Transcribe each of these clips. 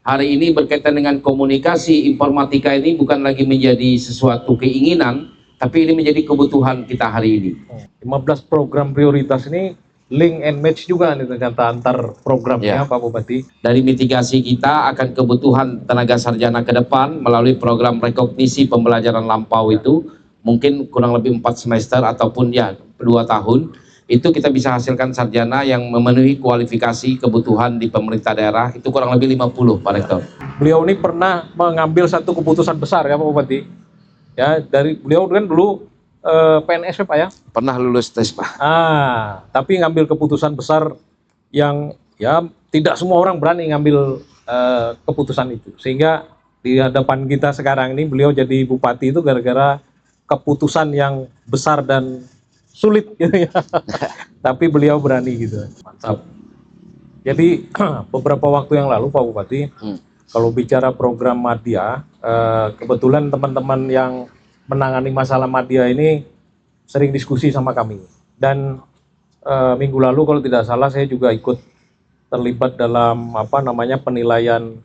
Hari ini berkaitan dengan komunikasi informatika ini bukan lagi menjadi sesuatu keinginan, tapi ini menjadi kebutuhan kita hari ini. 15 program prioritas ini link and match juga nih ternyata antar programnya, Pak Bupati. Dari mitigasi kita akan kebutuhan tenaga sarjana ke depan melalui program rekognisi pembelajaran lampau itu mungkin kurang lebih 4 semester ataupun 2 tahun. Itu kita bisa hasilkan sarjana yang memenuhi kualifikasi kebutuhan di pemerintah daerah, itu kurang lebih 50, Pak Rektor. Beliau ini pernah mengambil satu keputusan besar ya Pak Bupati. Ya, dari beliau kan dulu PNS ya Pak ya? Pernah lulus tes Pak. Tapi ngambil keputusan besar yang ya tidak semua orang berani ngambil keputusan itu. Sehingga di hadapan kita sekarang ini beliau jadi bupati itu gara-gara keputusan yang besar dan sulit gitu ya. Tapi beliau berani gitu. Mantap. Jadi beberapa waktu yang lalu Pak Bupati, kalau bicara program Madya, kebetulan teman-teman yang menangani masalah Madya ini sering diskusi sama kami. Dan minggu lalu kalau tidak salah saya juga ikut terlibat dalam penilaian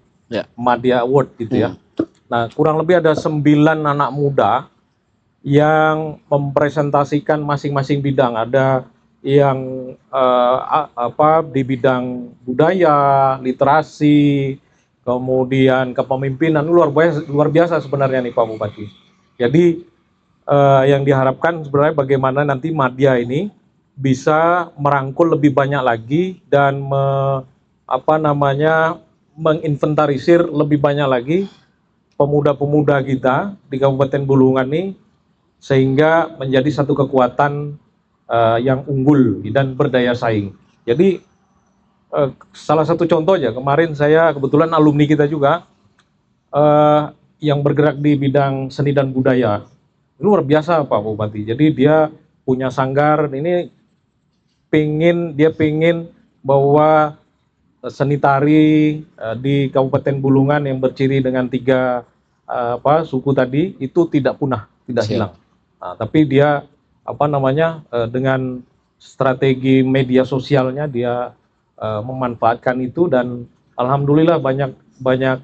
Madya Award gitu ya. Nah, kurang lebih ada 9 anak muda yang mempresentasikan masing-masing bidang. Ada yang di bidang budaya, literasi, kemudian kepemimpinan. Luar biasa sebenarnya nih Pak Bupati. Jadi yang diharapkan sebenarnya bagaimana nanti Madya ini bisa merangkul lebih banyak lagi dan menginventarisir lebih banyak lagi pemuda-pemuda kita di Kabupaten Bulungan ini, sehingga menjadi satu kekuatan yang unggul dan berdaya saing. Jadi salah satu contohnya, kemarin saya kebetulan alumni kita juga yang bergerak di bidang seni dan budaya. Luar biasa Pak Bupati. Jadi dia punya sanggar, ini dia pengen bahwa seni tari di Kabupaten Bulungan yang berciri dengan 3 suku tadi itu tidak punah, tidak hilang. Tapi dia dengan strategi media sosialnya dia memanfaatkan itu, dan alhamdulillah banyak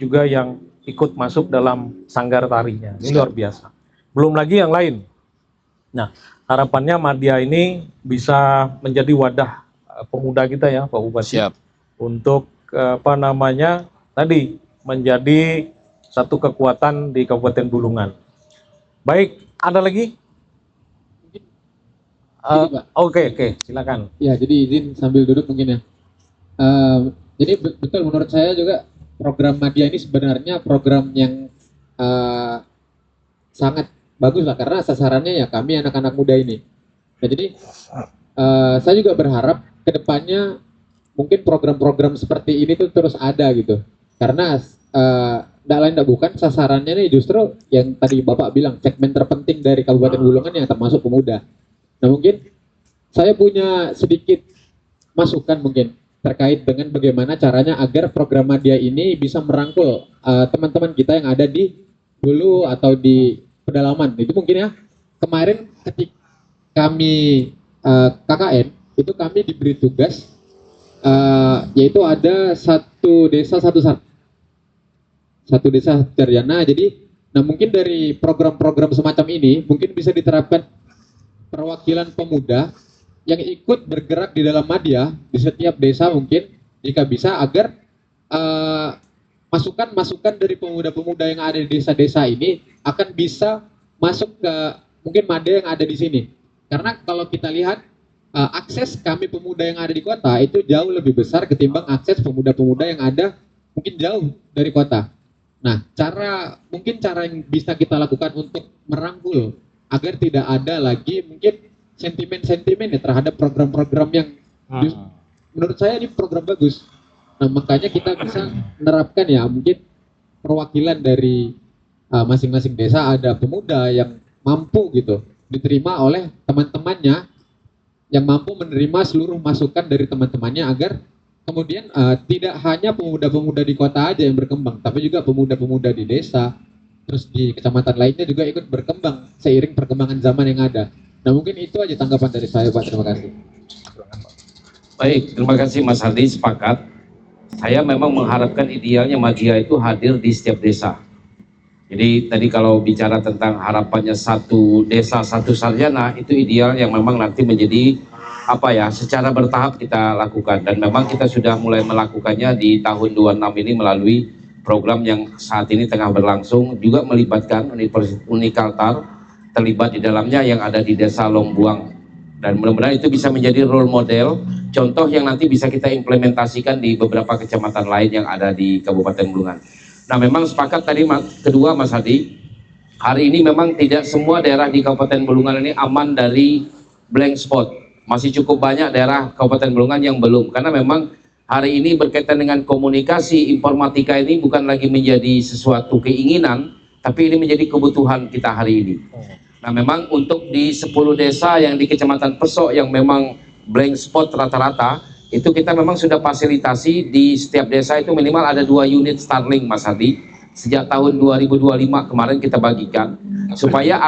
juga yang ikut masuk dalam sanggar tarinya. Ini luar biasa. Belum lagi yang lain. Nah, harapannya Madya ini bisa menjadi wadah pemuda kita ya Pak Bupati. Siap. Untuk tadi menjadi satu kekuatan di Kabupaten Bulungan. Baik, ada lagi? Oke, silakan. Ya, jadi izin sambil duduk mungkin ya. Jadi betul menurut saya juga program Madya ini sebenarnya program yang sangat bagus lah, karena sasarannya ya kami anak-anak muda ini. Nah, jadi saya juga berharap kedepannya mungkin program-program seperti ini tuh terus ada gitu. Karena tidak lain tidak bukan sasarannya nih justru yang tadi Bapak bilang, segmen terpenting dari Kabupaten Bulungan yang termasuk pemuda. Nah, mungkin saya punya sedikit masukan mungkin terkait dengan bagaimana caranya agar program Madya ini bisa merangkul teman-teman kita yang ada di hulu atau di pedalaman. Itu mungkin ya, kemarin ketika kami KKN, itu kami diberi tugas yaitu ada satu desa satu sarjana. Jadi, nah mungkin dari program-program semacam ini mungkin bisa diterapkan perwakilan pemuda yang ikut bergerak di dalam Madya di setiap desa mungkin, jika bisa, agar masukan-masukan dari pemuda-pemuda yang ada di desa-desa ini akan bisa masuk ke mungkin Madya yang ada di sini. Karena kalau kita lihat akses kami pemuda yang ada di kota itu jauh lebih besar ketimbang akses pemuda-pemuda yang ada mungkin jauh dari kota. Nah, cara yang bisa kita lakukan untuk merangkul agar tidak ada lagi mungkin sentimen-sentimen ya terhadap program-program yang menurut saya ini program bagus. Nah, makanya kita bisa menerapkan ya mungkin perwakilan dari masing-masing desa, ada pemuda yang mampu gitu diterima oleh teman-temannya, yang mampu menerima seluruh masukan dari teman-temannya, agar kemudian tidak hanya pemuda-pemuda di kota aja yang berkembang, tapi juga pemuda-pemuda di desa, terus di kecamatan lainnya juga ikut berkembang seiring perkembangan zaman yang ada. Nah, mungkin itu aja tanggapan dari saya, Pak. Terima kasih. Baik, terima kasih Mas Hadi, sepakat. saya memang mengharapkan idealnya Madia itu hadir di setiap desa. Jadi tadi kalau bicara tentang harapannya satu desa satu sarjana, itu ideal yang memang nanti menjadi apa ya, secara bertahap kita lakukan, dan memang kita sudah mulai melakukannya di tahun 26 ini melalui program yang saat ini tengah berlangsung, juga melibatkan Universitas Unikaltar terlibat di dalamnya yang ada di Desa Longbuang, dan mudah-mudahan itu bisa menjadi role model, contoh yang nanti bisa kita implementasikan di beberapa kecamatan lain yang ada di Kabupaten Bulungan. Nah, memang sepakat tadi kedua Mas Hadi, hari ini memang tidak semua daerah di Kabupaten Bulungan ini aman dari blank spot. Masih cukup banyak daerah Kabupaten Bulungan yang belum, karena memang hari ini berkaitan dengan komunikasi informatika ini bukan lagi menjadi sesuatu keinginan, tapi ini menjadi kebutuhan kita hari ini. Nah, memang untuk di 10 desa yang di Kecamatan Pesok yang memang blank spot rata-rata, itu kita memang sudah fasilitasi di setiap desa itu minimal ada 2 unit Starlink, Mas Hadi. Sejak tahun 2025 kemarin kita bagikan, supaya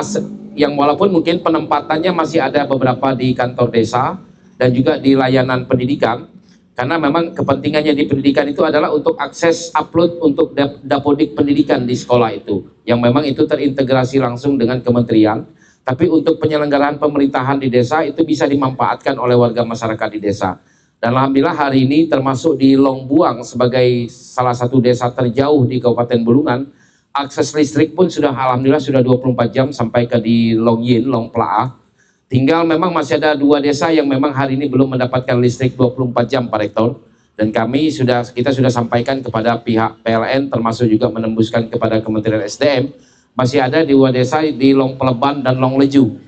yang walaupun mungkin penempatannya masih ada beberapa di kantor desa dan juga di layanan pendidikan, karena memang kepentingannya di pendidikan itu adalah untuk akses upload untuk dapodik pendidikan di sekolah itu, yang memang itu terintegrasi langsung dengan kementerian. Tapi untuk penyelenggaraan pemerintahan di desa itu bisa dimanfaatkan oleh warga masyarakat di desa. Dan alhamdulillah hari ini termasuk di Longbuang sebagai salah satu desa terjauh di Kabupaten Bulungan, akses listrik pun sudah alhamdulillah sudah 24 jam sampai ke di Longyin, Longplaah. Tinggal memang masih ada 2 desa yang memang hari ini belum mendapatkan listrik 24 jam Pak Rektor. Dan kita sudah sampaikan kepada pihak PLN, termasuk juga menembuskan kepada Kementerian SDM, masih ada 2 desa di Longpeleban dan Longleju.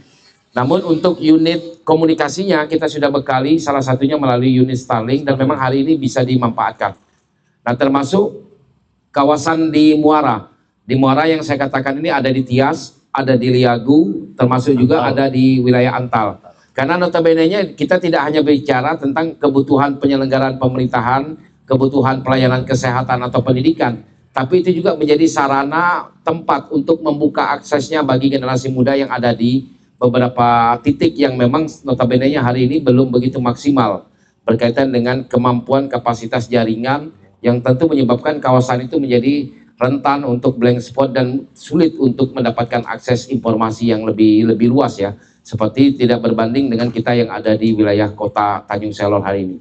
Namun untuk unit komunikasinya kita sudah bekali, salah satunya melalui unit Starlink, dan memang hari ini bisa dimanfaatkan. Nah, termasuk kawasan di Muara. Di Muara yang saya katakan ini ada di Tias, ada di Liagu, termasuk juga ada di wilayah Antal. Karena notabene-nya kita tidak hanya bicara tentang kebutuhan penyelenggaraan pemerintahan, kebutuhan pelayanan kesehatan atau pendidikan, tapi itu juga menjadi sarana tempat untuk membuka aksesnya bagi generasi muda yang ada di beberapa titik yang memang notabene-nya hari ini belum begitu maksimal berkaitan dengan kemampuan kapasitas jaringan, yang tentu menyebabkan kawasan itu menjadi rentan untuk blank spot dan sulit untuk mendapatkan akses informasi yang lebih luas ya, seperti tidak berbanding dengan kita yang ada di wilayah kota Tanjung Selor hari ini.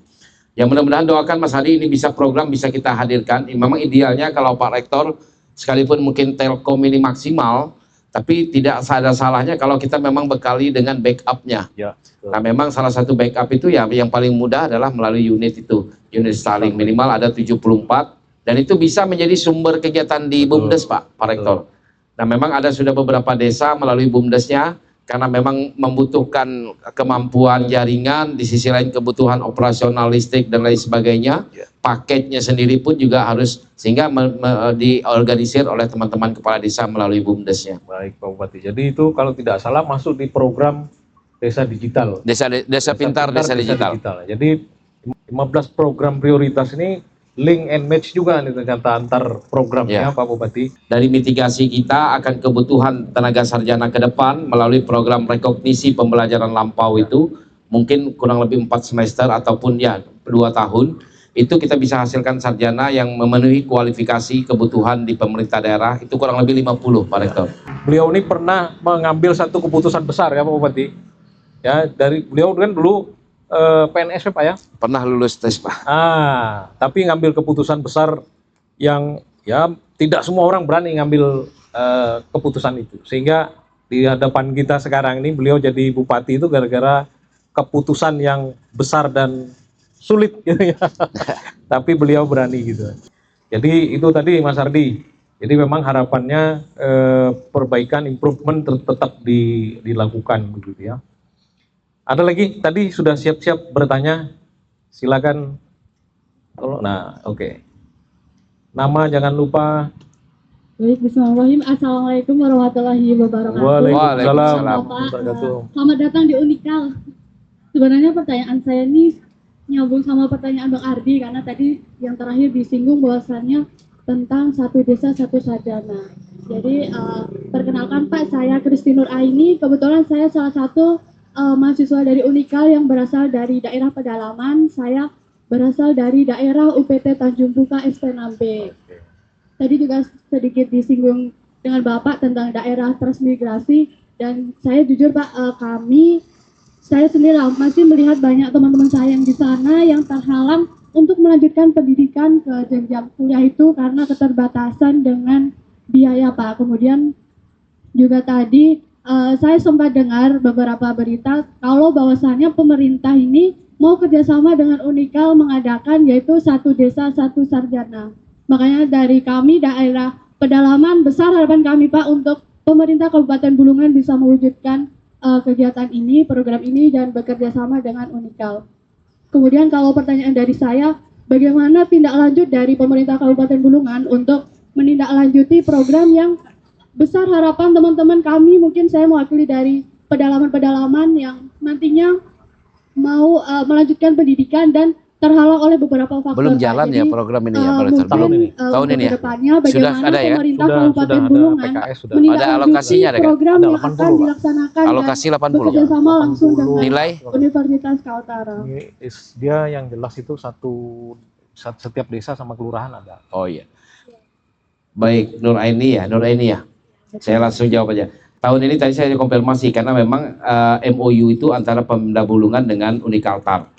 Yang mudah-mudahan doakan Mas Hadi ini program bisa kita hadirkan. Memang idealnya kalau Pak Rektor, sekalipun mungkin Telkom ini maksimal, tapi tidak ada salahnya kalau kita memang bekali dengan backupnya. Ya, nah, memang salah satu backup itu ya yang paling mudah adalah melalui unit itu, unit Starlink minimal ada 74, dan itu bisa menjadi sumber kegiatan di BUMDes Pak Rektor. Nah, memang ada sudah beberapa desa melalui BUMDesnya, karena memang membutuhkan kemampuan jaringan, di sisi lain kebutuhan operasional listrik dan lain sebagainya. Paketnya sendiri pun juga harus, sehingga diorganisir oleh teman-teman kepala desa melalui BUMDesnya. Baik Pak Bupati, jadi itu kalau tidak salah masuk di program desa digital. Desa pintar, desa digital. Jadi 15 program prioritas ini link and match juga nih ternyata antar programnya Pak Bupati. Dari mitigasi kita akan kebutuhan tenaga sarjana ke depan melalui program rekognisi pembelajaran lampau itu, mungkin kurang lebih 4 semester ataupun ya 2 tahun, itu kita bisa hasilkan sarjana yang memenuhi kualifikasi kebutuhan di pemerintah daerah, itu kurang lebih 50 Pak Rektor. Beliau ini pernah mengambil satu keputusan besar ya Pak Bupati. Ya, dari beliau kan dulu PNS Pak ya? Pernah lulus tes Pak. Tapi ngambil keputusan besar yang ya tidak semua orang berani ngambil keputusan itu. Sehingga di hadapan kita sekarang ini beliau jadi bupati itu gara-gara keputusan yang besar dan sulit gitu ya. Tapi beliau berani gitu. Jadi itu tadi Mas Ardi. Jadi memang harapannya perbaikan, improvement tetap dilakukan begitu ya. Ada lagi, tadi sudah siap-siap bertanya, silakan. Nah, oke. Nama jangan lupa. Baik, bismillahirrahmanirrahim. Assalamualaikum warahmatullahi wabarakatuh. Waalaikumsalam. Selamat datang di Unikal. Sebenarnya pertanyaan saya ini nyambung sama pertanyaan Bang Ardi, karena tadi yang terakhir disinggung bahwasannya tentang satu desa satu sarjana. Jadi perkenalkan Pak, saya Kristi Nur Aini. Kebetulan saya salah satu mahasiswa dari Unikal yang berasal dari daerah pedalaman. Saya berasal dari daerah UPT Tanjung Buka SP6B. Tadi juga sedikit disinggung dengan Bapak tentang daerah transmigrasi, dan saya jujur Pak, saya sendiri masih melihat banyak teman-teman saya yang di sana yang terhalang untuk melanjutkan pendidikan ke jenjang kuliah itu karena keterbatasan dengan biaya Pak. Kemudian juga tadi saya sempat dengar beberapa berita kalau bahwasannya pemerintah ini mau kerjasama dengan Unikal mengadakan yaitu satu desa satu sarjana. Makanya dari kami daerah pedalaman, besar harapan kami Pak untuk pemerintah Kabupaten Bulungan bisa mewujudkan kegiatan ini, program ini, dan bekerja sama dengan Unikal. Kemudian kalau pertanyaan dari saya, bagaimana tindak lanjut dari pemerintah Kabupaten Bulungan untuk menindaklanjuti program yang besar harapan teman-teman kami, mungkin saya mewakili dari pedalaman-pedalaman yang nantinya mau melanjutkan pendidikan dan terhalang oleh beberapa faktor. Belum jalan ya program ini ya, Pak Rektor? Tahun ini ya? Kedepannya bagaimana Sudah ada ya? pemerintah Sudah Kabupaten ada Bulungan PKS, sudah. Ada alokasinya ada kan? program Ada yang 80, akan Pak. dilaksanakan Alokasi dan 80. bekerjasama langsung 80. dengan Nilai? Universitas Kaltara. Dia yang jelas itu setiap desa sama kelurahan ada. Oh iya. Baik, Nur Aini ya. Saya langsung jawab aja. Tahun ini tadi saya konfirmasi karena memang MOU itu antara Pemda Bulungan dengan Unikaltar.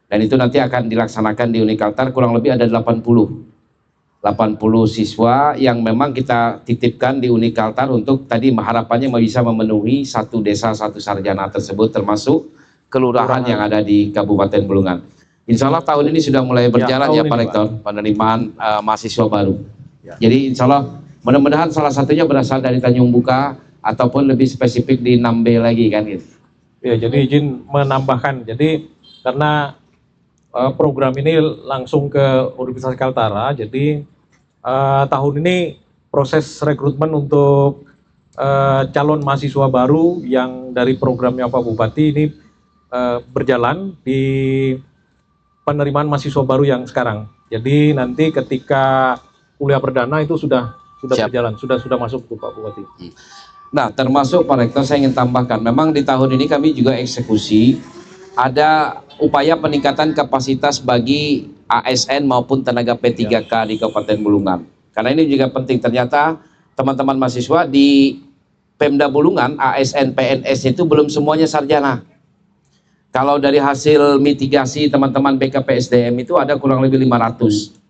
Dan itu nanti akan dilaksanakan di Unikaltar, kurang lebih ada 80 siswa yang memang kita titipkan di Unikaltar untuk tadi harapannya bisa memenuhi satu desa satu sarjana tersebut, termasuk kelurahan yang ada di Kabupaten Bulungan. Insya Allah tahun ini sudah mulai berjalan ya, Pak Rektor, penerimaan mahasiswa baru. Jadi insya Allah mudah-mudahan salah satunya berasal dari Tanjung Buka ataupun lebih spesifik di 6B lagi kan gitu. Ya, jadi izin menambahkan. Jadi karena program ini langsung ke Universitas Kaltara, jadi tahun ini proses rekrutmen untuk calon mahasiswa baru yang dari programnya Pak Bupati ini berjalan di penerimaan mahasiswa baru yang sekarang. Jadi nanti ketika kuliah perdana itu sudah berjalan, sudah masuk ke Pak Bupati. Nah, termasuk Pak Rektor saya ingin tambahkan, memang di tahun ini kami juga eksekusi ada upaya peningkatan kapasitas bagi ASN maupun tenaga P3K di Kabupaten Bulungan. Karena ini juga penting, ternyata teman-teman mahasiswa di Pemda Bulungan, ASN PNS itu belum semuanya sarjana. Kalau dari hasil mitigasi teman-teman BKPSDM itu ada kurang lebih 500.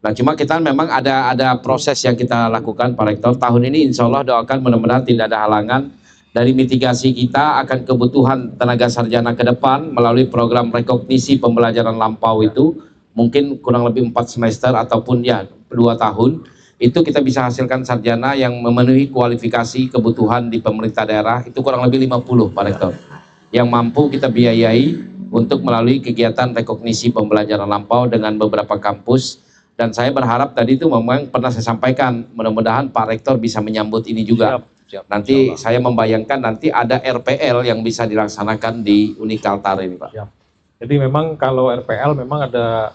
Nah, cuma kita memang ada proses yang kita lakukan Pak Rektor. Tahun ini insya Allah doakan mudah-mudahan tidak ada halangan dari mitigasi kita akan kebutuhan tenaga sarjana ke depan melalui program rekognisi pembelajaran lampau itu mungkin kurang lebih 4 semester ataupun ya 2 tahun itu kita bisa hasilkan sarjana yang memenuhi kualifikasi kebutuhan di pemerintah daerah itu kurang lebih 50 Pak Rektor yang mampu kita biayai untuk melalui kegiatan rekognisi pembelajaran lampau dengan beberapa kampus. Dan saya berharap tadi itu memang pernah saya sampaikan, mudah-mudahan Pak Rektor bisa menyambut ini juga. Siap, nanti saya membayangkan nanti ada RPL yang bisa dilaksanakan di Unikaltar ini Pak. Siap. Jadi memang kalau RPL memang ada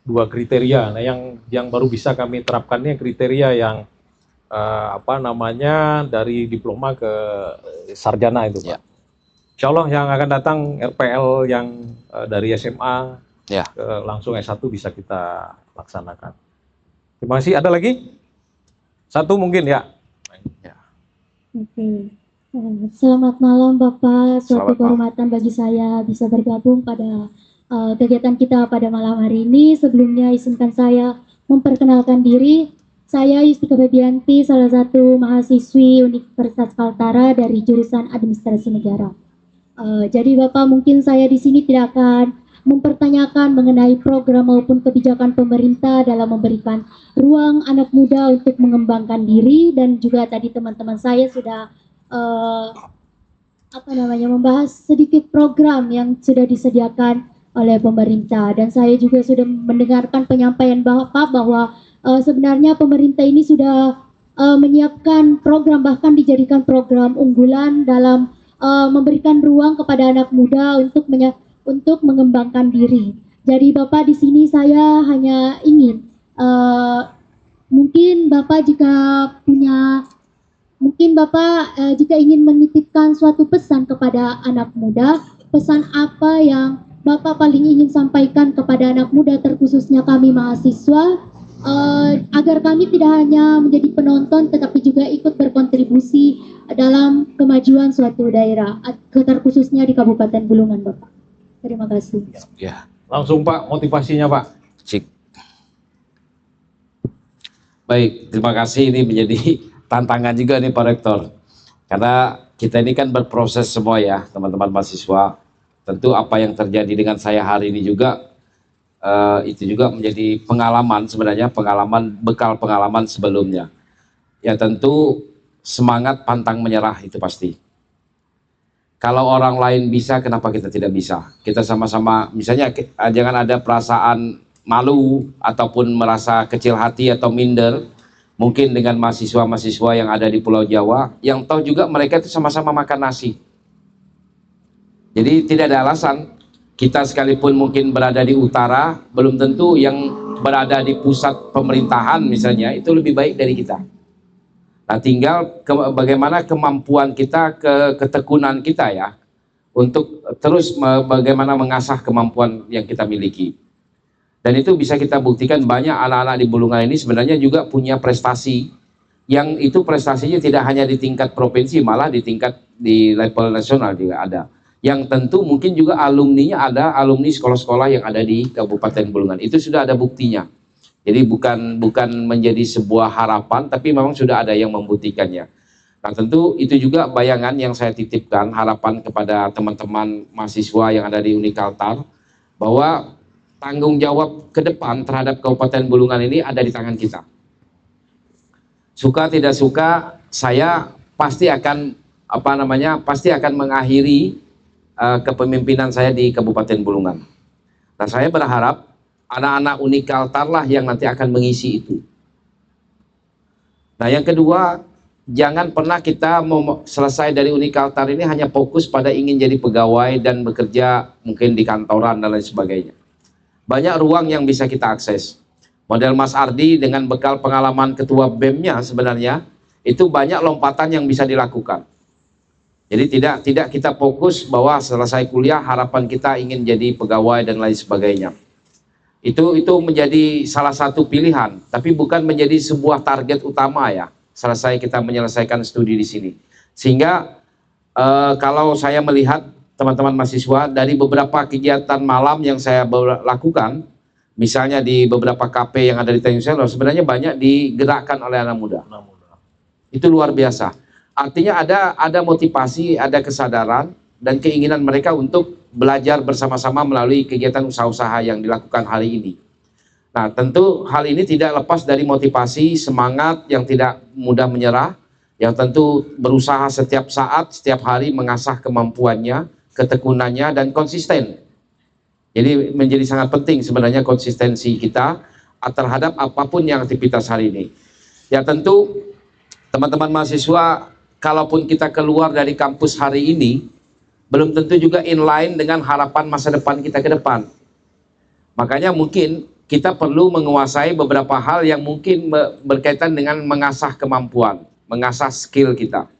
2 kriteria. Nah, yang baru bisa kami terapkannya kriteria yang dari diploma ke sarjana itu Pak. Ya. Insya Allah yang akan datang RPL yang dari SMA Ya. Langsung S1 bisa kita laksanakan. Terima kasih. Ada lagi? Satu mungkin ya. Oke. Selamat malam Bapak. Suatu kehormatan bagi saya bisa bergabung pada kegiatan kita pada malam hari ini. Sebelumnya izinkan saya memperkenalkan diri. Saya Yustika Febianti, salah satu mahasiswi Universitas Kaltara dari jurusan Administrasi Negara. Jadi Bapak, mungkin saya di sini tidak akan mempertanyakan mengenai program maupun kebijakan pemerintah dalam memberikan ruang anak muda untuk mengembangkan diri, dan juga tadi teman-teman saya sudah membahas sedikit program yang sudah disediakan oleh pemerintah, dan saya juga sudah mendengarkan penyampaian Bapak bahwa sebenarnya pemerintah ini sudah menyiapkan program, bahkan dijadikan program unggulan dalam memberikan ruang kepada anak muda untuk mengembangkan diri. Jadi Bapak, di sini saya hanya ingin mungkin Bapak jika ingin menitipkan suatu pesan kepada anak muda, pesan apa yang Bapak paling ingin sampaikan kepada anak muda, terkhususnya kami mahasiswa, agar kami tidak hanya menjadi penonton tetapi juga ikut berkontribusi dalam kemajuan suatu daerah, terkhususnya di Kabupaten Bulungan, Bapak. Terima kasih. Ya, Langsung Pak, motivasinya Pak. cik. Baik, terima kasih. Ini menjadi tantangan juga nih Pak Rektor. Karena kita ini kan berproses semua ya, teman-teman mahasiswa. Tentu apa yang terjadi dengan saya hari ini juga, itu juga menjadi pengalaman sebenarnya, bekal pengalaman sebelumnya. Ya tentu semangat pantang menyerah itu pasti. Kalau orang lain bisa, kenapa kita tidak bisa? Kita sama-sama, misalnya jangan ada perasaan malu ataupun merasa kecil hati atau minder. Mungkin dengan mahasiswa-mahasiswa yang ada di Pulau Jawa, yang tahu juga mereka itu sama-sama makan nasi. Jadi tidak ada alasan kita sekalipun mungkin berada di utara, belum tentu yang berada di pusat pemerintahan misalnya itu lebih baik dari kita. Nah tinggal bagaimana kemampuan kita, ketekunan kita ya, untuk terus bagaimana mengasah kemampuan yang kita miliki. Dan itu bisa kita buktikan banyak anak-anak di Bulungan ini sebenarnya juga punya prestasi, yang itu prestasinya tidak hanya di tingkat provinsi, malah di tingkat di level nasional juga ada. Yang tentu mungkin juga alumninya ada alumni sekolah-sekolah yang ada di Kabupaten Bulungan. Itu sudah ada buktinya. Jadi bukan menjadi sebuah harapan, tapi memang sudah ada yang membuktikannya. Nah tentu itu juga bayangan yang saya titipkan, harapan kepada teman-teman mahasiswa yang ada di Unikaltar, bahwa tanggung jawab ke depan terhadap Kabupaten Bulungan ini ada di tangan kita. Suka tidak suka, saya pasti akan pasti akan mengakhiri kepemimpinan saya di Kabupaten Bulungan. Nah saya berharap anak-anak Unikaltar lah yang nanti akan mengisi itu. Nah yang kedua, jangan pernah kita selesai dari Unikaltar ini hanya fokus pada ingin jadi pegawai dan bekerja mungkin di kantoran dan lain sebagainya. Banyak ruang yang bisa kita akses. Model Mas Ardi dengan bekal pengalaman ketua BEM-nya sebenarnya itu banyak lompatan yang bisa dilakukan. Jadi tidak kita fokus bahwa selesai kuliah harapan kita ingin jadi pegawai dan lain sebagainya. Itu menjadi salah satu pilihan, tapi bukan menjadi sebuah target utama ya. Selesai kita menyelesaikan studi di sini. Sehingga kalau saya melihat teman-teman mahasiswa dari beberapa kegiatan malam yang saya lakukan, misalnya di beberapa kafe yang ada di Tanjung Selor, sebenarnya banyak digerakkan oleh anak muda. Itu luar biasa. Artinya ada motivasi, ada kesadaran dan keinginan mereka untuk belajar bersama-sama melalui kegiatan usaha-usaha yang dilakukan hari ini. Nah, tentu hal ini tidak lepas dari motivasi, semangat yang tidak mudah menyerah, yang tentu berusaha setiap saat, setiap hari mengasah kemampuannya, ketekunannya, dan konsisten. Jadi menjadi sangat penting sebenarnya konsistensi kita terhadap apapun yang aktivitas hari ini. Ya tentu teman-teman mahasiswa, kalaupun kita keluar dari kampus hari ini, belum tentu juga inline dengan harapan masa depan kita ke depan. Makanya mungkin kita perlu menguasai beberapa hal yang mungkin berkaitan dengan mengasah kemampuan, mengasah skill kita.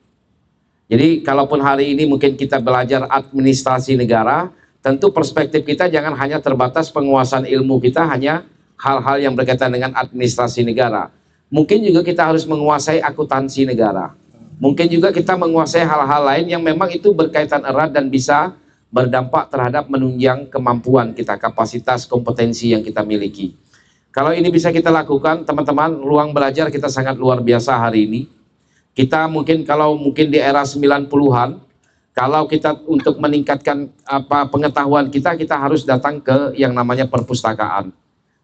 Jadi kalaupun hari ini mungkin kita belajar administrasi negara, tentu perspektif kita jangan hanya terbatas penguasaan ilmu kita hanya hal-hal yang berkaitan dengan administrasi negara. Mungkin juga kita harus menguasai akuntansi negara. Mungkin juga kita menguasai hal-hal lain yang memang itu berkaitan erat dan bisa berdampak terhadap menunjang kemampuan kita, kapasitas, kompetensi yang kita miliki. Kalau ini bisa kita lakukan, teman-teman, ruang belajar kita sangat luar biasa hari ini. Kita mungkin di era 90-an, kalau kita untuk meningkatkan pengetahuan kita harus datang ke yang namanya perpustakaan.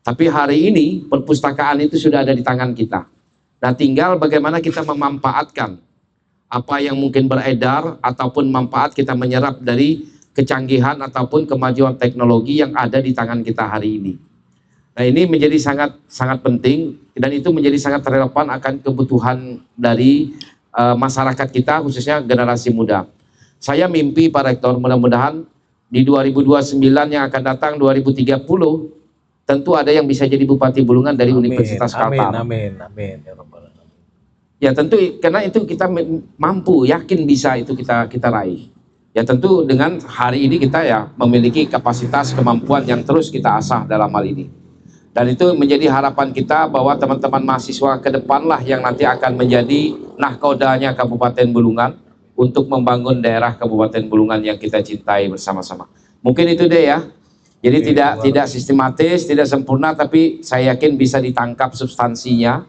Tapi hari ini perpustakaan itu sudah ada di tangan kita. Nah, tinggal bagaimana kita memanfaatkan apa yang mungkin beredar ataupun manfaat kita menyerap dari kecanggihan ataupun kemajuan teknologi yang ada di tangan kita hari ini. Nah, ini menjadi sangat penting dan itu menjadi sangat relevan akan kebutuhan dari masyarakat kita, khususnya generasi muda. Saya mimpi Pak Rektor, mudah-mudahan di 2029 yang akan datang 2030 tentu ada yang bisa jadi Bupati Bulungan dari Universitas Kaltara. Amin. Ya tentu karena itu kita mampu, yakin bisa itu kita raih. Ya tentu dengan hari ini kita ya memiliki kapasitas kemampuan yang terus kita asah dalam hal ini. Dan itu menjadi harapan kita bahwa teman-teman mahasiswa ke depanlah yang nanti akan menjadi nahkodanya Kabupaten Bulungan untuk membangun daerah Kabupaten Bulungan yang kita cintai bersama-sama. Mungkin itu deh ya. Jadi tidak sistematis, tidak sempurna, tapi saya yakin bisa ditangkap substansinya.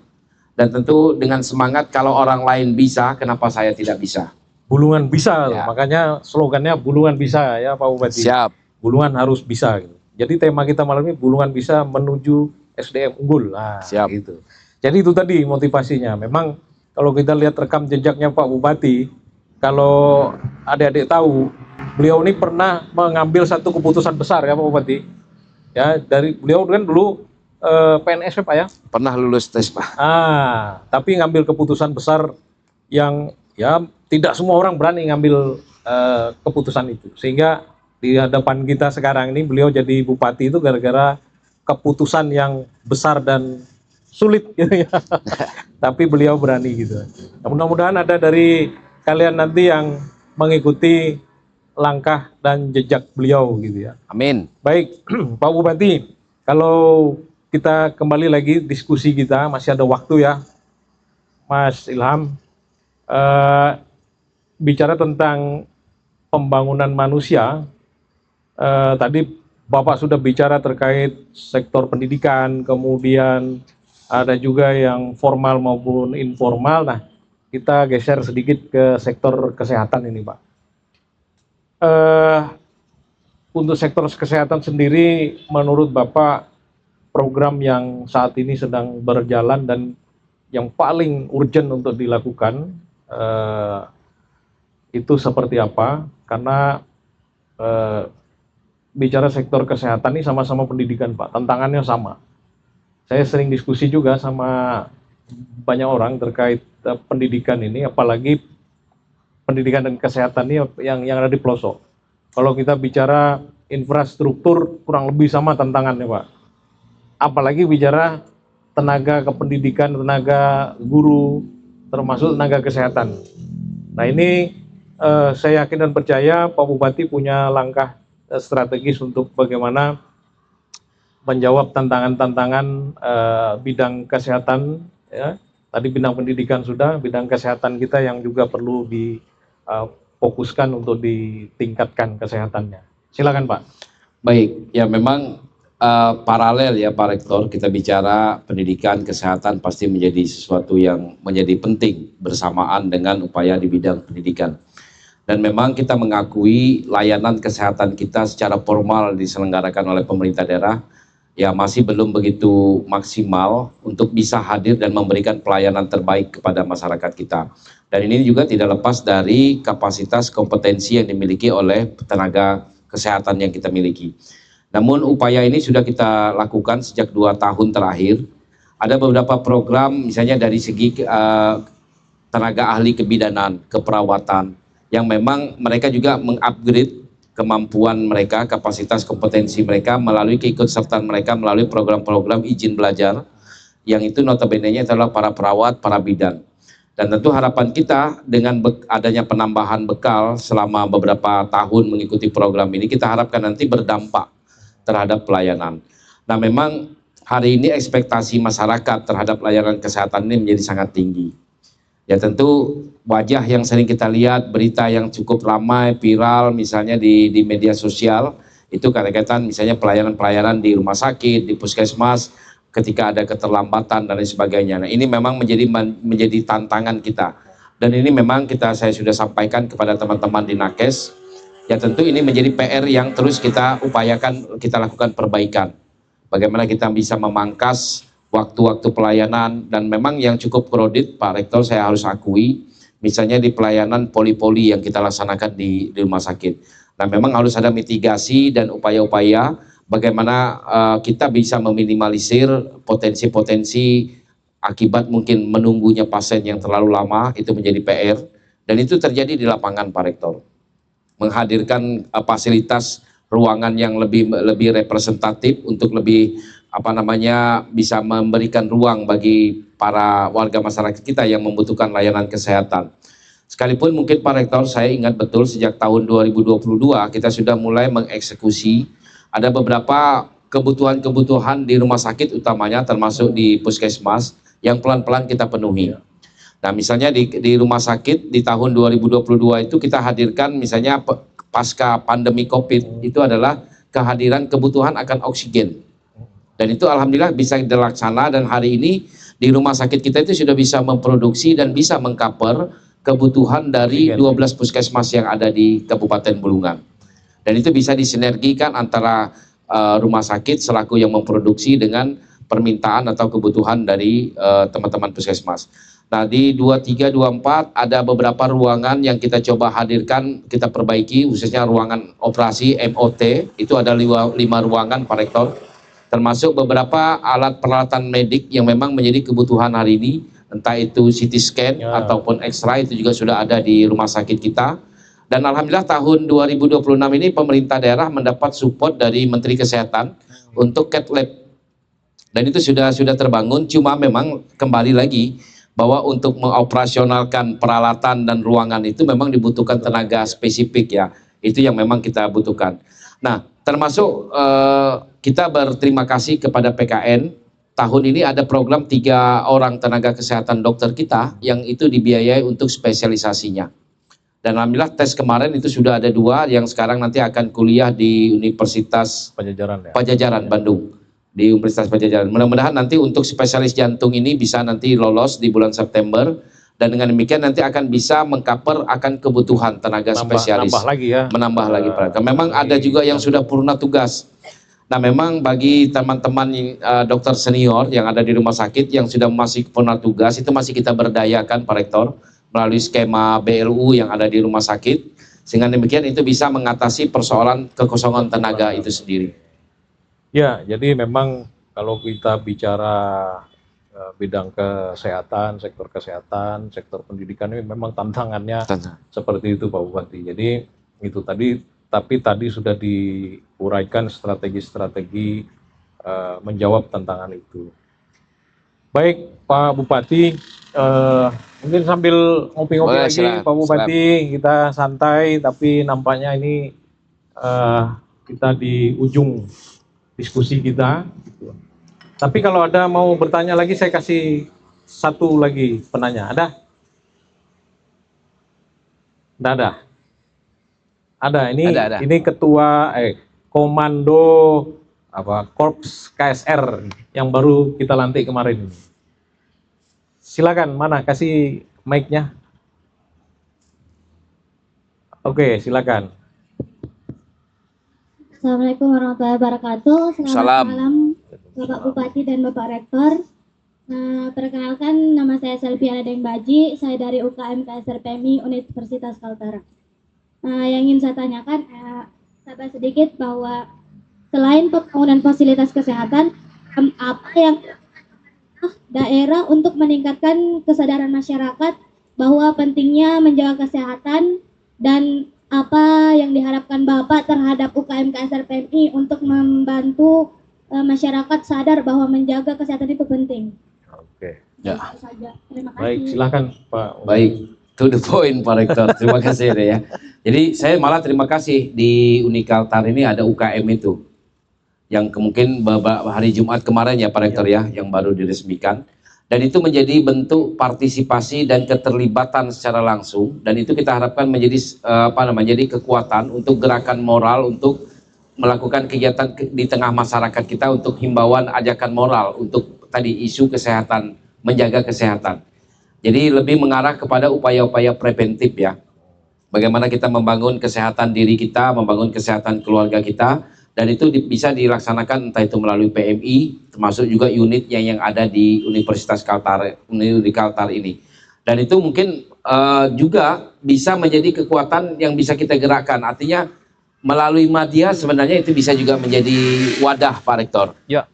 Dan tentu dengan semangat kalau orang lain bisa, kenapa saya tidak bisa? Bulungan bisa, Ya. makanya slogannya Bulungan bisa ya Pak Bupati. Siap. Bulungan harus bisa. Gitu. Jadi tema kita malam ini Bulungan bisa menuju SDM unggul. Nah, Siap. gitu. Jadi itu tadi motivasinya. Memang kalau kita lihat rekam jejaknya Pak Bupati, kalau adik-adik tahu, beliau ini pernah mengambil satu keputusan besar ya Pak Bupati. Ya, dari beliau kan dulu PNS ya Pak ya. Pernah lulus tes Pak. Tapi ngambil keputusan besar yang ya tidak semua orang berani ngambil keputusan itu. Sehingga di hadapan kita sekarang ini beliau jadi bupati itu gara-gara keputusan yang besar dan sulit gitu ya. Tapi beliau berani gitu. Nah, mudah-mudahan ada dari kalian nanti yang mengikuti langkah dan jejak beliau gitu ya. Amin. Baik, Pak Bupati, kalau kita kembali lagi diskusi kita, masih ada waktu ya, Mas Ilham. Bicara tentang pembangunan manusia, tadi Bapak sudah bicara terkait sektor pendidikan, kemudian ada juga yang formal maupun informal. Nah, kita geser sedikit ke sektor kesehatan ini, Pak. Untuk sektor kesehatan sendiri, menurut Bapak, program yang saat ini sedang berjalan dan yang paling urgent untuk dilakukan, itu seperti apa? Karena bicara sektor kesehatan ini sama-sama pendidikan Pak, tantangannya sama. Saya sering diskusi juga sama banyak orang terkait pendidikan ini, apalagi pendidikan dan kesehatan ini yang ada di pelosok. Kalau kita bicara infrastruktur kurang lebih sama tantangannya Pak. Apalagi bicara tenaga kependidikan, tenaga guru, termasuk tenaga kesehatan. Nah ini saya yakin dan percaya Pak Bupati punya langkah strategis untuk bagaimana menjawab tantangan-tantangan bidang kesehatan. Ya. Tadi bidang pendidikan sudah, bidang kesehatan kita yang juga perlu difokuskan untuk ditingkatkan kesehatannya. Silakan Pak. Baik, ya memang paralel ya Pak Rektor, kita bicara pendidikan, kesehatan pasti menjadi sesuatu yang menjadi penting bersamaan dengan upaya di bidang pendidikan. Dan memang kita mengakui layanan kesehatan kita secara formal diselenggarakan oleh pemerintah daerah ya masih belum begitu maksimal untuk bisa hadir dan memberikan pelayanan terbaik kepada masyarakat kita. Dan ini juga tidak lepas dari kapasitas kompetensi yang dimiliki oleh tenaga kesehatan yang kita miliki. Namun upaya ini sudah kita lakukan sejak 2 tahun terakhir. Ada beberapa program misalnya dari segi tenaga ahli kebidanan, keperawatan, yang memang mereka juga mengupgrade kemampuan mereka, kapasitas kompetensi mereka melalui keikutsertaan mereka melalui program-program izin belajar yang itu notabene-nya adalah para perawat, para bidan. Dan tentu harapan kita dengan adanya penambahan bekal selama beberapa tahun mengikuti program ini, kita harapkan nanti berdampak terhadap pelayanan. Nah memang hari ini ekspektasi masyarakat terhadap layanan kesehatan ini menjadi sangat tinggi. Ya tentu wajah yang sering kita lihat, berita yang cukup ramai, viral misalnya di media sosial, itu kaitan misalnya pelayanan-pelayanan di rumah sakit, di puskesmas, ketika ada keterlambatan dan lain sebagainya. Nah ini memang menjadi tantangan kita. Dan ini memang saya sudah sampaikan kepada teman-teman di Nakes, ya tentu ini menjadi PR yang terus kita upayakan, kita lakukan perbaikan. Bagaimana kita bisa memangkas waktu-waktu pelayanan, dan memang yang cukup kredit Pak Rektor saya harus akui, misalnya di pelayanan poli-poli yang kita laksanakan di rumah sakit. Nah memang harus ada mitigasi dan upaya-upaya bagaimana kita bisa meminimalisir potensi-potensi akibat mungkin menunggunya pasien yang terlalu lama, itu menjadi PR, dan itu terjadi di lapangan Pak Rektor. Menghadirkan fasilitas ruangan yang lebih representatif untuk lebih bisa memberikan ruang bagi para warga masyarakat kita yang membutuhkan layanan kesehatan. Sekalipun mungkin Pak Rektor, saya ingat betul sejak tahun 2022 kita sudah mulai mengeksekusi ada beberapa kebutuhan-kebutuhan di rumah sakit utamanya termasuk di puskesmas yang pelan-pelan kita penuhi. Nah misalnya di rumah sakit di tahun 2022 itu kita hadirkan misalnya pasca pandemi COVID itu adalah kehadiran kebutuhan akan oksigen. Dan itu alhamdulillah bisa dilaksana dan hari ini di rumah sakit kita itu sudah bisa memproduksi dan bisa mengcover kebutuhan dari 12 puskesmas yang ada di Kabupaten Bulungan. Dan itu bisa disinergikan antara rumah sakit selaku yang memproduksi dengan permintaan atau kebutuhan dari teman-teman puskesmas. Nah di 23, 24 ada beberapa ruangan yang kita coba hadirkan, kita perbaiki khususnya ruangan operasi MOT, itu ada 5 ruangan Pak Rektor, termasuk beberapa alat peralatan medik yang memang menjadi kebutuhan hari ini, entah itu CT scan ataupun X-ray itu juga sudah ada di rumah sakit kita. Dan alhamdulillah tahun 2026 ini pemerintah daerah mendapat support dari Menteri Kesehatan untuk cath lab. Dan itu sudah terbangun, cuma memang kembali lagi bahwa untuk mengoperasionalkan peralatan dan ruangan itu memang dibutuhkan tenaga spesifik ya. Itu yang memang kita butuhkan. Nah, termasuk kita berterima kasih kepada PKN. Tahun ini ada program 3 orang tenaga kesehatan dokter kita yang itu dibiayai untuk spesialisasinya. Dan alhamdulillah tes kemarin itu sudah ada 2 yang sekarang nanti akan kuliah di Universitas Pajajaran Bandung. Di Universitas Pajajaran. Mudah-mudahan nanti untuk spesialis jantung ini bisa nanti lolos di bulan September. Dan dengan demikian nanti akan bisa mengcover akan kebutuhan tenaga spesialis. Menambah lagi ya. Menambah lagi. Memang ada juga yang sudah purna tugas. Nah memang bagi teman-teman dokter senior yang ada di rumah sakit yang sudah masih purna tugas itu masih kita berdayakan Pak Rektor melalui skema BLU yang ada di rumah sakit sehingga demikian itu bisa mengatasi persoalan kekosongan tenaga itu sendiri. Ya, jadi memang kalau kita bicara bidang kesehatan, sektor pendidikan ini memang tantangannya seperti itu Pak Bupati. Jadi itu tadi. Tapi tadi sudah diuraikan strategi-strategi menjawab tantangan itu. Baik Pak Bupati, mungkin sambil ngopi-ngopi lagi Pak Bupati, kita santai tapi nampaknya ini kita di ujung diskusi kita. Tapi kalau ada mau bertanya lagi saya kasih satu lagi penanya. Ada? Tidak ada? Ada, ini ketua komando Korps KSR yang baru kita lantik kemarin. Silakan, mana kasih mic-nya. Oke, silakan. Assalamualaikum warahmatullahi wabarakatuh. Selamat malam Bapak Bupati dan Bapak Rektor. Perkenalkan nama saya Selviana Deng Baji, saya dari UKM KSR PMI Universitas Kaltara. Yang ingin saya tanyakan, sabar sedikit bahwa selain pembangunan fasilitas kesehatan, apa yang daerah untuk meningkatkan kesadaran masyarakat bahwa pentingnya menjaga kesehatan dan apa yang diharapkan Bapak terhadap UKM KSR PMI untuk membantu masyarakat sadar bahwa menjaga kesehatan itu penting. Oke. Ya. Itu saja. Terima kasih. Baik, silakan Pak. Baik. To the point Pak Rektor, terima kasih ya. Jadi saya malah terima kasih di Unikaltar ini ada UKM itu yang mungkin hari Jumat kemarin ya Pak Rektor ya yang baru diresmikan dan itu menjadi bentuk partisipasi dan keterlibatan secara langsung dan itu kita harapkan menjadi menjadi kekuatan untuk gerakan moral untuk melakukan kegiatan di tengah masyarakat kita untuk himbauan ajakan moral untuk tadi isu kesehatan, menjaga kesehatan. Jadi lebih mengarah kepada upaya-upaya preventif ya. Bagaimana kita membangun kesehatan diri kita, membangun kesehatan keluarga kita, dan itu bisa dilaksanakan entah itu melalui PMI, termasuk juga unitnya yang ada di Universitas Kaltara, di Kaltar ini. Dan itu mungkin juga bisa menjadi kekuatan yang bisa kita gerakkan. Artinya melalui media sebenarnya itu bisa juga menjadi wadah Pak Rektor. Ya.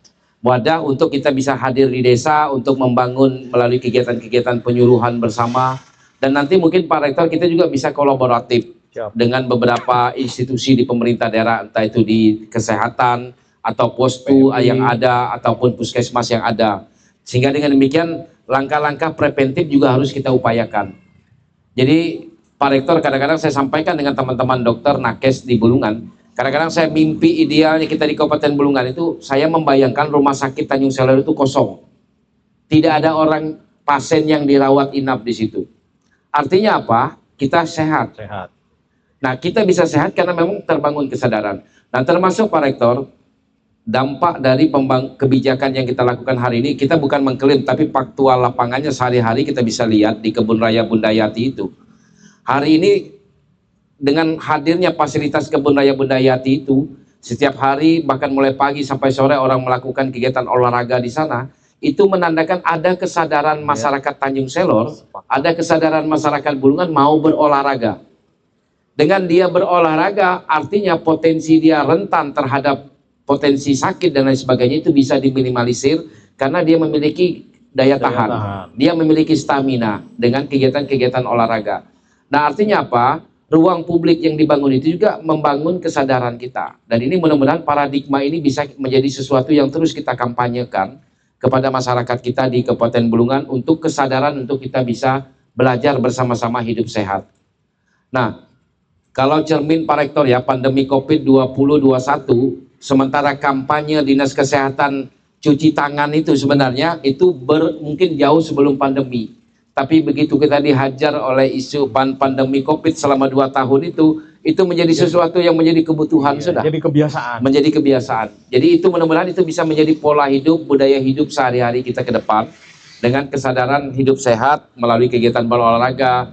Wadah untuk kita bisa hadir di desa untuk membangun melalui kegiatan-kegiatan penyuluhan bersama dan nanti mungkin Pak Rektor kita juga bisa kolaboratif dengan beberapa institusi di pemerintah daerah entah itu di kesehatan atau postu yang ada ataupun puskesmas yang ada sehingga dengan demikian langkah-langkah preventif juga harus kita upayakan Jadi Pak Rektor, kadang-kadang saya sampaikan dengan teman-teman dokter nakes di Bulungan, kadang-kadang saya mimpi idealnya kita di Kabupaten Bulungan itu, saya membayangkan rumah sakit Tanjung Seler itu kosong. Tidak ada orang pasien yang dirawat inap di situ. Artinya apa? Kita sehat. Sehat. Nah, kita bisa sehat karena memang terbangun kesadaran. Nah, termasuk Pak Rektor, dampak dari kebijakan yang kita lakukan hari ini, kita bukan mengklaim, tapi faktual lapangannya sehari-hari kita bisa lihat di Kebun Raya Bundayati itu. Hari ini dengan hadirnya fasilitas Kebun Raya Bundayati itu, setiap hari bahkan mulai pagi sampai sore orang melakukan kegiatan olahraga di sana, itu menandakan ada kesadaran masyarakat Tanjung Selor, ada kesadaran masyarakat Bulungan mau berolahraga. Dengan dia berolahraga, artinya potensi dia rentan terhadap potensi sakit dan lain sebagainya itu bisa diminimalisir karena dia memiliki daya tahan. Dia memiliki stamina dengan kegiatan-kegiatan olahraga. Nah, artinya apa? Ruang publik yang dibangun itu juga membangun kesadaran kita. Dan ini mudah-mudahan paradigma ini bisa menjadi sesuatu yang terus kita kampanyekan kepada masyarakat kita di Kabupaten Bulungan untuk kesadaran untuk kita bisa belajar bersama-sama hidup sehat. Nah, kalau cermin Pak Rektor ya, pandemi COVID-2021, sementara kampanye Dinas Kesehatan cuci tangan itu sebenarnya itu mungkin jauh sebelum pandemi. Tapi begitu kita dihajar oleh isu pandemi COVID selama 2 tahun itu menjadi sesuatu yang menjadi kebutuhan sudah. Jadi kebiasaan. Menjadi kebiasaan. Jadi itu mudah-mudahan itu bisa menjadi pola hidup, budaya hidup sehari-hari kita ke depan dengan kesadaran hidup sehat melalui kegiatan berolahraga,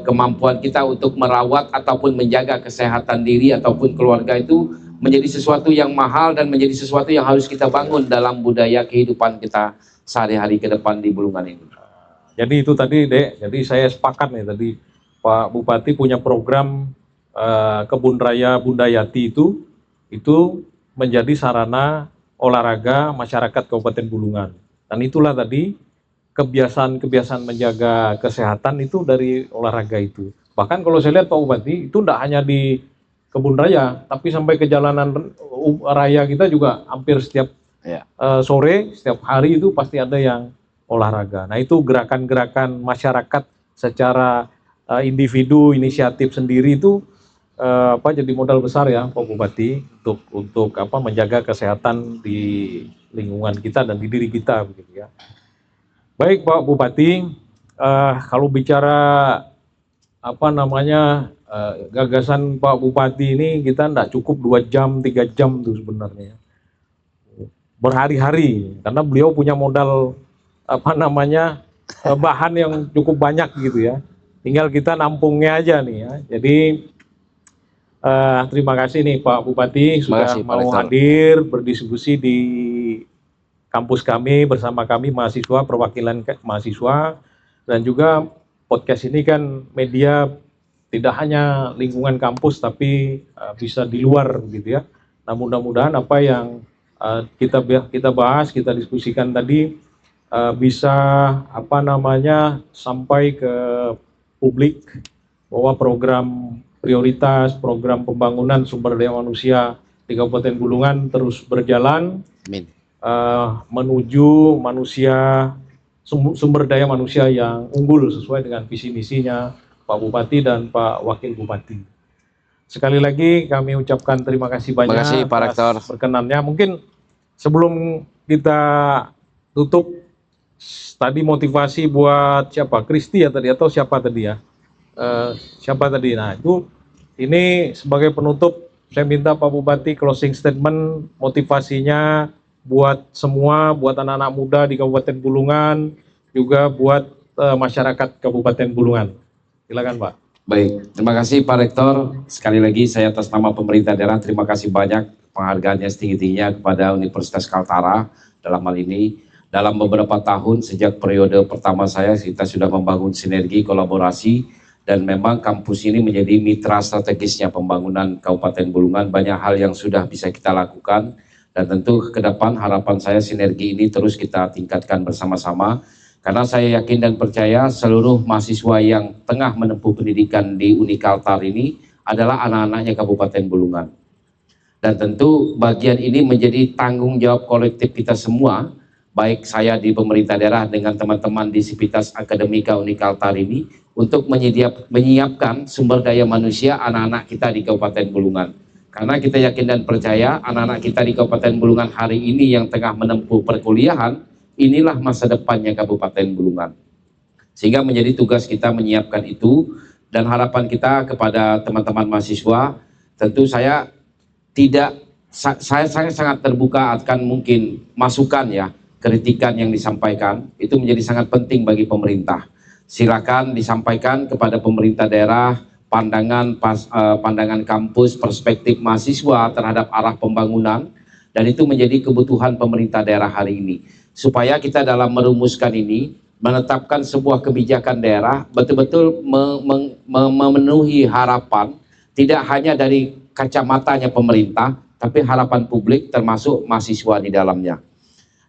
kemampuan kita untuk merawat ataupun menjaga kesehatan diri ataupun keluarga itu menjadi sesuatu yang mahal dan menjadi sesuatu yang harus kita bangun dalam budaya kehidupan kita sehari-hari ke depan di Bulungan ini. Jadi itu tadi, Dek. Jadi saya sepakat nih tadi Pak Bupati punya program Kebun Raya Bundayati itu menjadi sarana olahraga masyarakat Kabupaten Bulungan. Dan itulah tadi kebiasaan-kebiasaan menjaga kesehatan itu dari olahraga itu. Bahkan kalau saya lihat Pak Bupati itu tidak hanya di Kebun Raya, tapi sampai ke jalanan raya kita juga hampir setiap sore, setiap hari itu pasti ada yang olahraga. Nah, itu gerakan-gerakan masyarakat secara individu, inisiatif sendiri itu jadi modal besar ya Pak Bupati untuk menjaga kesehatan di lingkungan kita dan di diri kita begitu ya. Baik Pak Bupati, kalau bicara gagasan Pak Bupati ini kita tidak cukup 2 jam, 3 jam tuh sebenarnya. Berhari-hari karena beliau punya modal bahan yang cukup banyak gitu ya. Tinggal kita nampungnya aja nih ya. Jadi terima kasih nih Pak Bupati sudah mau hadir berdiskusi di kampus kami bersama kami mahasiswa, perwakilan mahasiswa, dan juga podcast ini kan media tidak hanya lingkungan kampus tapi bisa di luar gitu ya. Nah, mudah-mudahan apa yang kita bahas, kita diskusikan tadi bisa sampai ke publik bahwa program prioritas, program pembangunan sumber daya manusia di Kabupaten Bulungan terus berjalan. Amin. Menuju sumber daya manusia yang unggul sesuai dengan visi misinya Pak Bupati dan Pak Wakil Bupati. Sekali lagi kami ucapkan terima kasih banyak. Terima kasih Pak Rektor. Berkenannya. Mungkin sebelum kita tutup, tadi motivasi buat siapa? Kristi ya tadi atau siapa tadi ya? Siapa tadi? Nah itu ini sebagai penutup saya minta Pak Bupati closing statement motivasinya buat semua, buat anak-anak muda di Kabupaten Bulungan, juga buat masyarakat Kabupaten Bulungan. Silakan Pak. Baik, terima kasih Pak Rektor. Sekali lagi saya atas nama pemerintah daerah terima kasih banyak penghargaannya setinggi-tingginya kepada Universitas Kaltara dalam hal ini. Dalam beberapa tahun sejak periode pertama saya kita sudah membangun sinergi kolaborasi dan memang kampus ini menjadi mitra strategisnya pembangunan Kabupaten Bulungan. Banyak hal yang sudah bisa kita lakukan dan tentu ke depan harapan saya sinergi ini terus kita tingkatkan bersama-sama. Karena saya yakin dan percaya seluruh mahasiswa yang tengah menempuh pendidikan di Unikaltar ini adalah anak-anaknya Kabupaten Bulungan. Dan tentu bagian ini menjadi tanggung jawab kolektif kita semua, baik saya di pemerintah daerah dengan teman-teman di Sivitas Akademika Unikaltar ini, untuk menyiapkan sumber daya manusia anak-anak kita di Kabupaten Bulungan. Karena kita yakin dan percaya anak-anak kita di Kabupaten Bulungan hari ini yang tengah menempuh perkuliahan, inilah masa depannya Kabupaten Bulungan. Sehingga menjadi tugas kita menyiapkan itu, dan harapan kita kepada teman-teman mahasiswa, tentu saya sangat terbuka akan mungkin masukan ya, kritikan yang disampaikan, itu menjadi sangat penting bagi pemerintah. Silakan disampaikan kepada pemerintah daerah, pandangan kampus, perspektif mahasiswa terhadap arah pembangunan, dan itu menjadi kebutuhan pemerintah daerah hari ini. Supaya kita dalam merumuskan ini, menetapkan sebuah kebijakan daerah, betul-betul memenuhi harapan, tidak hanya dari kacamatanya pemerintah, tapi harapan publik termasuk mahasiswa di dalamnya.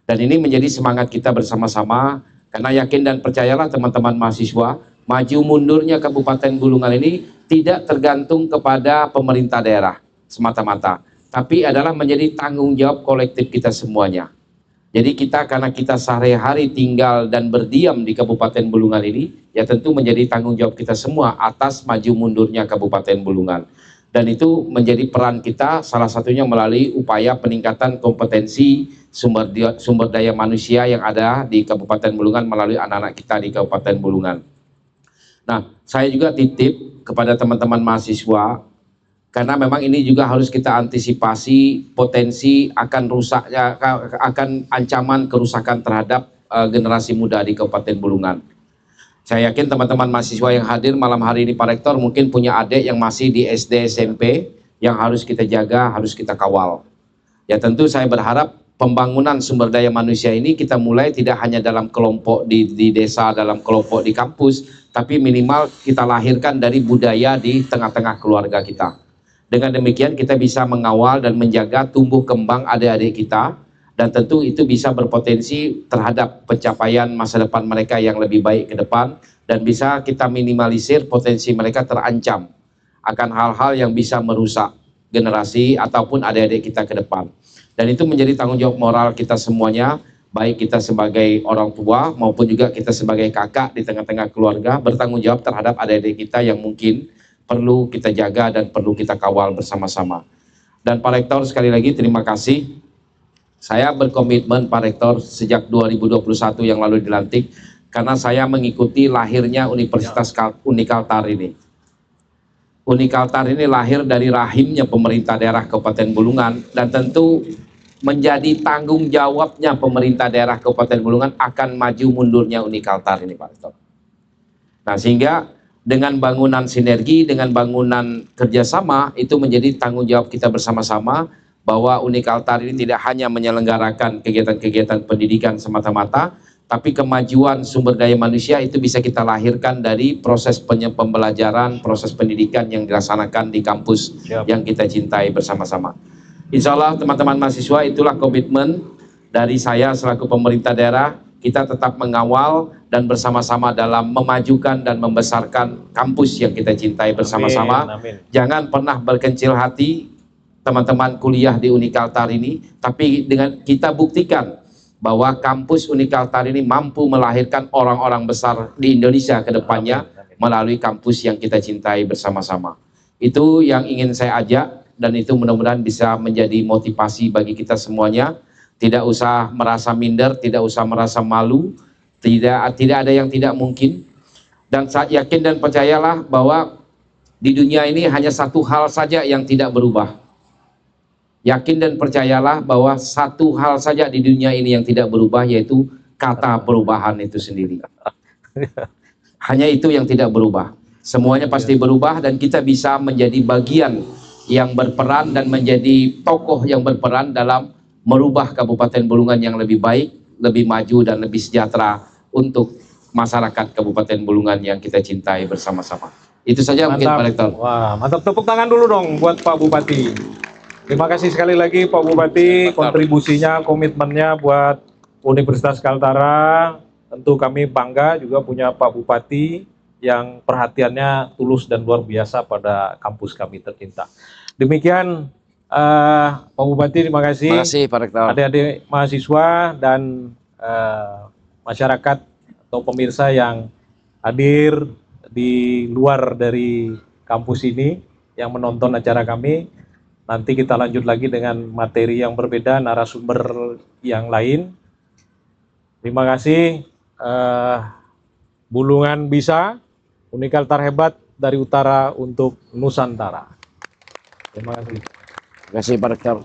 Dan ini menjadi semangat kita bersama-sama, karena yakin dan percayalah teman-teman mahasiswa, maju mundurnya Kabupaten Bulungan ini tidak tergantung kepada pemerintah daerah semata-mata, tapi adalah menjadi tanggung jawab kolektif kita semuanya. Jadi karena kita sehari-hari tinggal dan berdiam di Kabupaten Bulungan ini, ya tentu menjadi tanggung jawab kita semua atas maju mundurnya Kabupaten Bulungan. Dan itu menjadi peran kita, salah satunya melalui upaya peningkatan kompetensi sumber daya manusia yang ada di Kabupaten Bulungan melalui anak-anak kita di Kabupaten Bulungan. Nah, saya juga titip kepada teman-teman mahasiswa, karena memang ini juga harus kita antisipasi potensi akan rusaknya, akan ancaman kerusakan terhadap generasi muda di Kabupaten Bulungan. Saya yakin teman-teman mahasiswa yang hadir malam hari ini, Pak Rektor, mungkin punya adik yang masih di SD, SMP, yang harus kita jaga, harus kita kawal. Ya tentu saya berharap pembangunan sumber daya manusia ini kita mulai tidak hanya dalam kelompok di desa, dalam kelompok di kampus, tapi minimal kita lahirkan dari budaya di tengah-tengah keluarga kita. Dengan demikian kita bisa mengawal dan menjaga tumbuh kembang adik-adik kita, dan tentu itu bisa berpotensi terhadap pencapaian masa depan mereka yang lebih baik ke depan, dan bisa kita minimalisir potensi mereka terancam akan hal-hal yang bisa merusak generasi ataupun adik-adik kita ke depan. Dan itu menjadi tanggung jawab moral kita semuanya, baik kita sebagai orang tua maupun juga kita sebagai kakak di tengah-tengah keluarga, bertanggung jawab terhadap adik-adik kita yang mungkin perlu kita jaga dan perlu kita kawal bersama-sama. Dan Pak Rektor, sekali lagi terima kasih. Saya berkomitmen Pak Rektor sejak 2021 yang lalu dilantik, karena saya mengikuti lahirnya Universitas Unikaltar ini. Unikaltar ini lahir dari rahimnya pemerintah daerah Kabupaten Bulungan, dan tentu menjadi tanggung jawabnya pemerintah daerah Kabupaten Bulungan akan maju mundurnya Unikaltar ini, Pak Rektor. Nah, sehingga dengan bangunan sinergi, dengan bangunan kerjasama, itu menjadi tanggung jawab kita bersama-sama, bahwa Unikaltar ini tidak hanya menyelenggarakan kegiatan-kegiatan pendidikan semata-mata, tapi kemajuan sumber daya manusia itu bisa kita lahirkan dari proses pembelajaran, proses pendidikan yang dilaksanakan di kampus yang kita cintai bersama-sama. Insya Allah teman-teman mahasiswa, itulah komitmen dari saya selaku pemerintah daerah, kita tetap mengawal dan bersama-sama dalam memajukan dan membesarkan kampus yang kita cintai bersama-sama. Jangan pernah berkecil hati teman-teman kuliah di Unikaltar ini, tapi dengan kita buktikan bahwa kampus Unikaltar ini mampu melahirkan orang-orang besar di Indonesia ke depannya melalui kampus yang kita cintai bersama-sama. Itu yang ingin saya ajak, dan itu mudah-mudahan bisa menjadi motivasi bagi kita semuanya. Tidak usah merasa minder, tidak usah merasa malu, tidak ada yang tidak mungkin. Dan saya yakin dan percayalah bahwa di dunia ini hanya satu hal saja yang tidak berubah. Yakin dan percayalah bahwa satu hal saja di dunia ini yang tidak berubah, yaitu kata perubahan itu sendiri. Hanya itu yang tidak berubah. Semuanya pasti berubah, dan kita bisa menjadi bagian yang berperan dan menjadi tokoh yang berperan dalam merubah Kabupaten Bulungan yang lebih baik, lebih maju dan lebih sejahtera untuk masyarakat Kabupaten Bulungan yang kita cintai bersama-sama. Itu saja mungkin Pak Rektor. Wah, mantap, tepuk tangan dulu dong buat Pak Bupati. Terima kasih sekali lagi Pak Bupati, kontribusinya, komitmennya buat Universitas Kaltara. Tentu kami bangga juga punya Pak Bupati yang perhatiannya tulus dan luar biasa pada kampus kami tercinta. Demikian Pak Bupati, terima kasih. Terima kasih Pak Rektor. Adik-adik mahasiswa dan masyarakat atau pemirsa yang hadir di luar dari kampus ini yang menonton acara kami. Nanti kita lanjut lagi dengan materi yang berbeda, narasumber yang lain. Terima kasih. Bulungan bisa, unikal terhebat dari utara untuk Nusantara. Terima kasih. Terima kasih Pak Rektor.